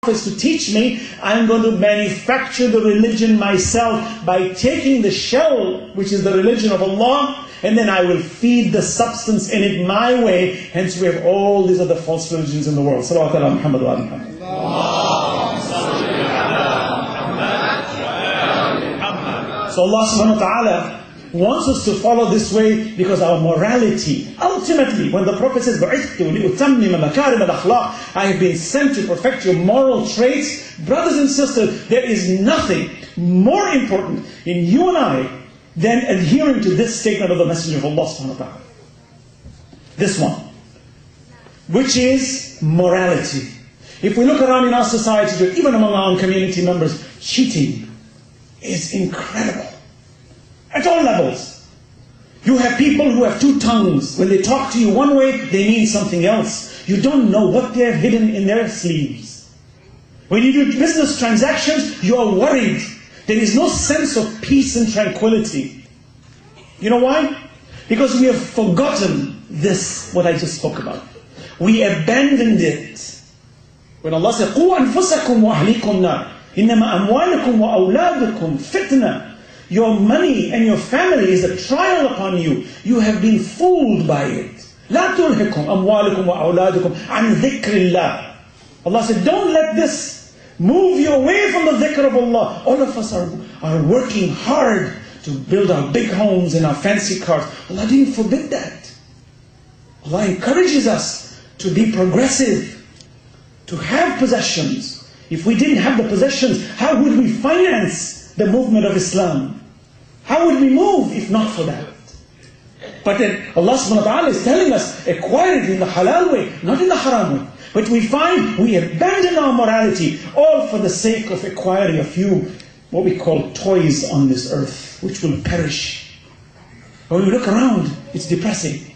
prophets to teach me, I'm going to manufacture the religion myself by taking the shell, which is the religion of Allah, and then I will feed the substance in it my way. Hence we have all these other false religions in the world. Salawat ala Muhammad wa ala Muhammad. So Allah subhanahu wa ta'ala wants us to follow this way because our morality, ultimately, when the Prophet says, I have been sent to perfect your moral traits, brothers and sisters, there is nothing more important in you and I than adhering to this statement of the Messenger of Allah subhanahu wa ta'ala. This one, which is morality. If we look around in our society, even among our own community members, cheating is incredible. At all levels. You have people who have two tongues. When they talk to you one way, they mean something else. You don't know what they have hidden in their sleeves. When you do business transactions, you are worried. There is no sense of peace and tranquility. You know why? Because we have forgotten this, what I just spoke about. We abandoned it. When Allah said, قُوْ أَنفُسَكُمْ وَأَهْلِيكُمْ نَارٍ إِنَّمَا أَمْوَالُكُمْ وَأَوْلَادُكُمْ فِتْنَةٌ. Your money and your family is a trial upon you. You have been fooled by it. لَا تُلْهِكُمْ أَمْوَالُكُمْ وَأَوْلَادُكُمْ عَنْ ذِكْرِ اللَّهِ. Allah said, don't let this move you away from the dhikr of Allah. All of us are working hard to build our big homes and our fancy cars. Allah didn't forbid that. Allah encourages us to be progressive, to have possessions. If we didn't have the possessions, how would we finance the movement of Islam? How would we move if not for that? But then Allah subhanahu wa ta'ala is telling us, acquire it in the halal way, not in the haram way. But we find we abandon our morality, all for the sake of acquiring a few, what we call toys on this earth, which will perish. When we look around, it's depressing.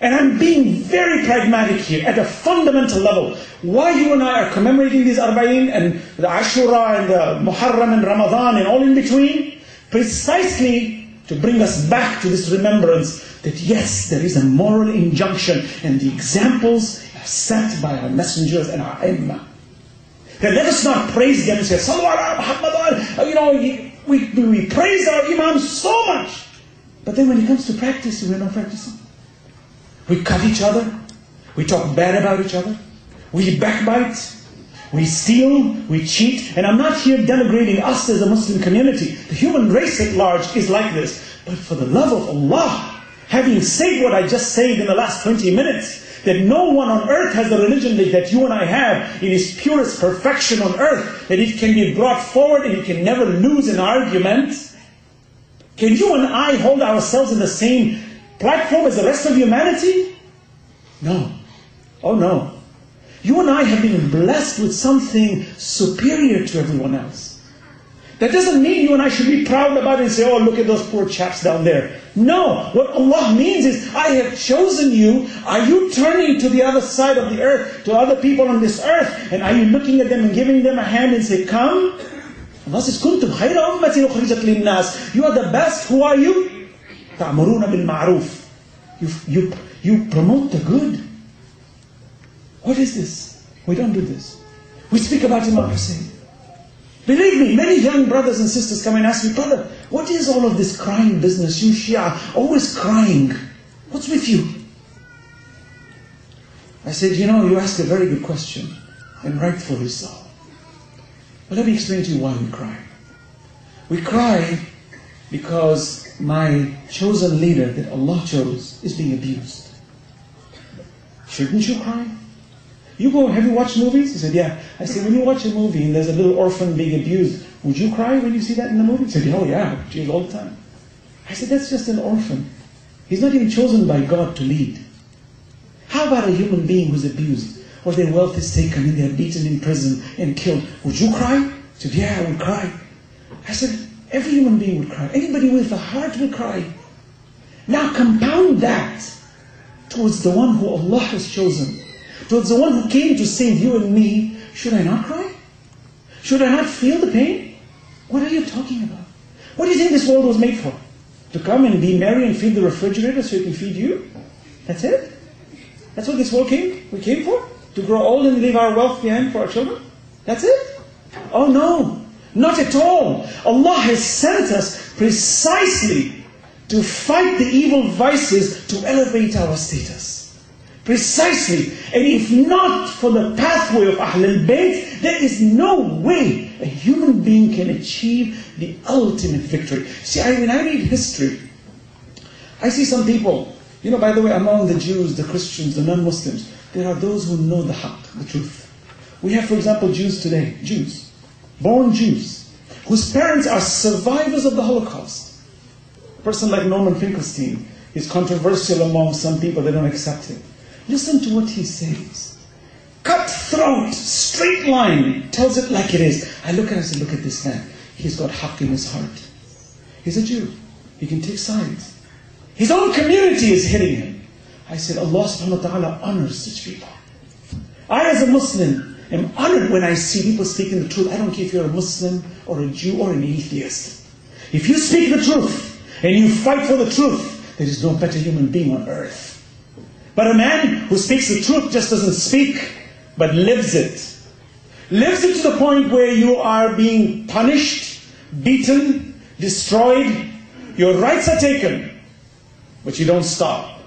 And I'm being very pragmatic here, at a fundamental level. Why you and I are commemorating these Arba'in and the Ashura and the Muharram and Ramadan and all in between, precisely to bring us back to this remembrance that yes, there is a moral injunction and the examples are set by our messengers and our Aimma. That let us not praise them and say, Sallallahu Alaihi Muhammad, we praise our Imam so much. But then when it comes to practice, we're not practicing. We cut each other. We talk bad about each other. We backbite. We steal. We cheat. And I'm not here denigrating us as a Muslim community. The human race at large is like this. But for the love of Allah, having said what I just said in the last 20 minutes, that no one on earth has the religion that you and I have in its purest perfection on earth, that it can be brought forward and you can never lose an argument. Can you and I hold ourselves in the same platform as the rest of humanity? No. Oh no. You and I have been blessed with something superior to everyone else. That doesn't mean you and I should be proud about it and say, oh, look at those poor chaps down there. No. What Allah means is, I have chosen you. Are you turning to the other side of the earth, to other people on this earth, and are you looking at them and giving them a hand and say, come? Allah says, كُنْتُمْ خَيْرَ أُمَّةٍ أُخْرِجَتْ لِلنَّاسِ. You are the best. Who are you? تَعْمُرُونَ بِالْمَعْرُوفِ. You promote the good. What is this? We don't do this. We speak about Imam Hussein. Believe me, many young brothers and sisters come and ask me, brother, what is all of this crying business? You Shia, always crying. What's with you? I said, you ask a very good question, and rightfully so. But let me explain to you why we cry. We cry because my chosen leader that Allah chose is being abused. Shouldn't you cry? Have you watched movies? He said, yeah. I said, when you watch a movie and there's a little orphan being abused, would you cry when you see that in the movie? He said, oh yeah, tears all the time. I said, that's just an orphan. He's not even chosen by God to lead. How about a human being who's abused, or their wealth is taken and they're beaten in prison and killed? Would you cry? He said, yeah, I would cry. I said, every human being would cry. Anybody with a heart will cry. Now compound that towards the one who Allah has chosen, towards the one who came to save you and me. Should I not cry? Should I not feel the pain? What are you talking about? What do you think this world was made for? To come and be merry and feed the refrigerator so it can feed you? That's it? That's what this world we came for? To grow old and leave our wealth behind for our children? That's it? Oh no, not at all. Allah has sent us precisely to fight the evil vices, to elevate our status. Precisely. And if not for the pathway of Ahlul Bayt, there is no way a human being can achieve the ultimate victory. See, when I read history, I see some people, by the way, among the Jews, the Christians, the non-Muslims, there are those who know the haqq, the truth. We have, for example, Jews today, born Jews, whose parents are survivors of the Holocaust. A person like Norman Finkelstein is controversial among some people, they don't accept him. Listen to what he says. Cutthroat, straight line, tells it like it is. I look at it and say, look at this man. He's got haqq in his heart. He's a Jew. He can take sides. His own community is hitting him. I said, Allah subhanahu wa ta'ala honors such people. I, as a Muslim, am honored when I see people speaking the truth. I don't care if you're a Muslim or a Jew or an atheist. If you speak the truth and you fight for the truth, there is no better human being on earth. But a man who speaks the truth just doesn't speak, but lives it. Lives it to the point where you are being punished, beaten, destroyed. Your rights are taken, but you don't stop.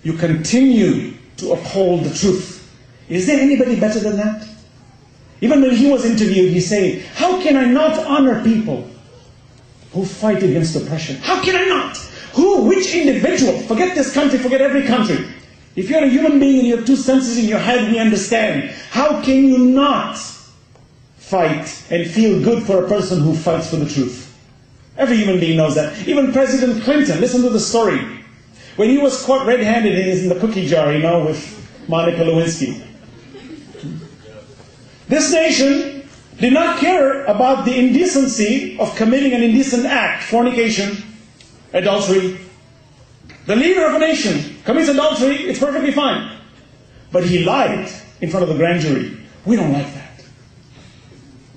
You continue to uphold the truth. Is there anybody better than that? Even when he was interviewed, he said, how can I not honor people who fight against oppression? How can I not? Who? Which individual? Forget this country, forget every country. If you're a human being and you have two senses in your head, we understand. How can you not fight and feel good for a person who fights for the truth? Every human being knows that. Even President Clinton, listen to the story. When he was caught red-handed in the cookie jar, with Monica Lewinsky. This nation did not care about the indecency of committing an indecent act, fornication, adultery. The leader of a nation commits adultery, it's perfectly fine. But he lied in front of the grand jury. We don't like that.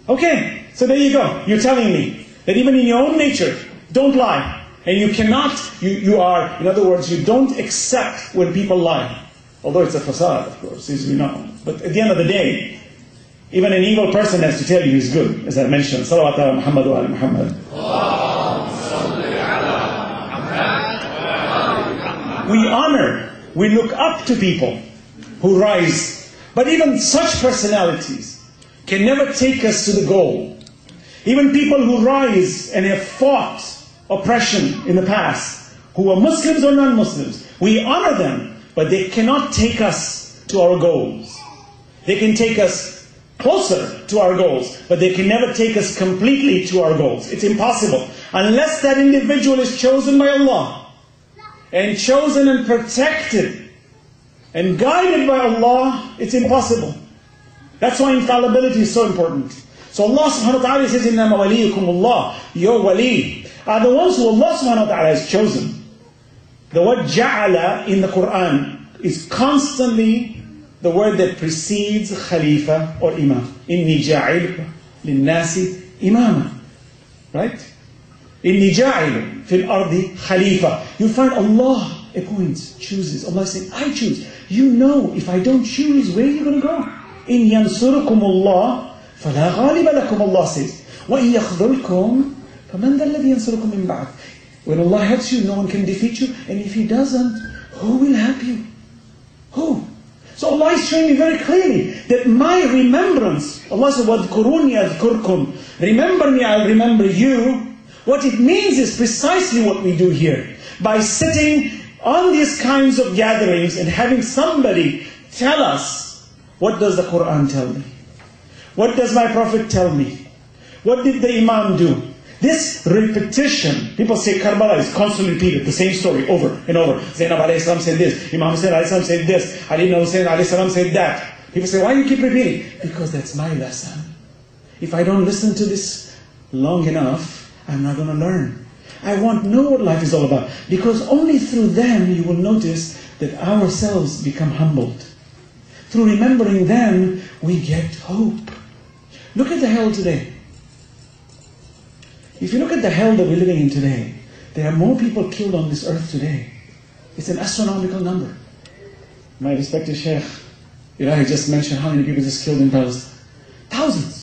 Okay, so there you go. You're telling me that even in your own nature, don't lie. And you cannot, you are, in other words, you don't accept when people lie. Although it's a facade, of course, as we know. But at the end of the day, even an evil person has to tell you he's good, as I mentioned. Salawat ala Muhammad wa ala Muhammad. We honor, we look up to people who rise. But even such personalities can never take us to the goal. Even people who rise and have fought oppression in the past, who are Muslims or non-Muslims, we honor them, but they cannot take us to our goals. They can take us closer to our goals, but they can never take us completely to our goals. It's impossible. Unless that individual is chosen by Allah, and chosen and protected, and guided by Allah, it's impossible. That's why infallibility is so important. So Allah subhanahu wa ta'ala says, إِنَّمَا وَلِيُّكُمُ اللَّهِ. Your wali are the ones who Allah subhanahu wa ta'ala has chosen. The word ja'ala in the Quran is constantly the word that precedes Khalifa or Imam. إِنِّي جَاعِلُكَ لِلنَّاسِ إِمَامًا. Right? إِنِّي جَاعِلُ فِي الْأَرْضِ Khalifa. You find Allah appoints, chooses. Allah is saying, I choose. You know, if I don't choose, where are you going to go? إِن يَنْصُرُكُمُ اللَّهِ فَلَا غَالِبَ لَكُمْ. Allah says, وَإِن يَخْذُلْكُمْ فَمَنْ ذَا الَّذِي يَنْصُرُكُمْ مِنْ بَعْدِ. When Allah helps you, no one can defeat you. And if He doesn't, who will help you? Who? So Allah is showing me very clearly that my remembrance, Allah said, وَاذْكُرُونِي أَذْكُرْكُمْ. Remember me, I'll remember you. What it means is precisely what we do here. By sitting on these kinds of gatherings and having somebody tell us, what does the Quran tell me? What does my Prophet tell me? What did the Imam do? This repetition, people say Karbala is constantly repeated, the same story over and over. Zainab alayhi salam said this, Imam Hussain alayhi salam said this, Ali ibn Hussain alayhi salam said that. People say, why do you keep repeating? Because that's my lesson. If I don't listen to this long enough, I'm not going to learn. I want to know what life is all about. Because only through them you will notice that ourselves become humbled. Through remembering them, we get hope. Look at the hell today. If you look at the hell that we're living in today, there are more people killed on this earth today. It's an astronomical number. My respected Sheikh, he just mentioned how many people just killed in Palestine. Thousands.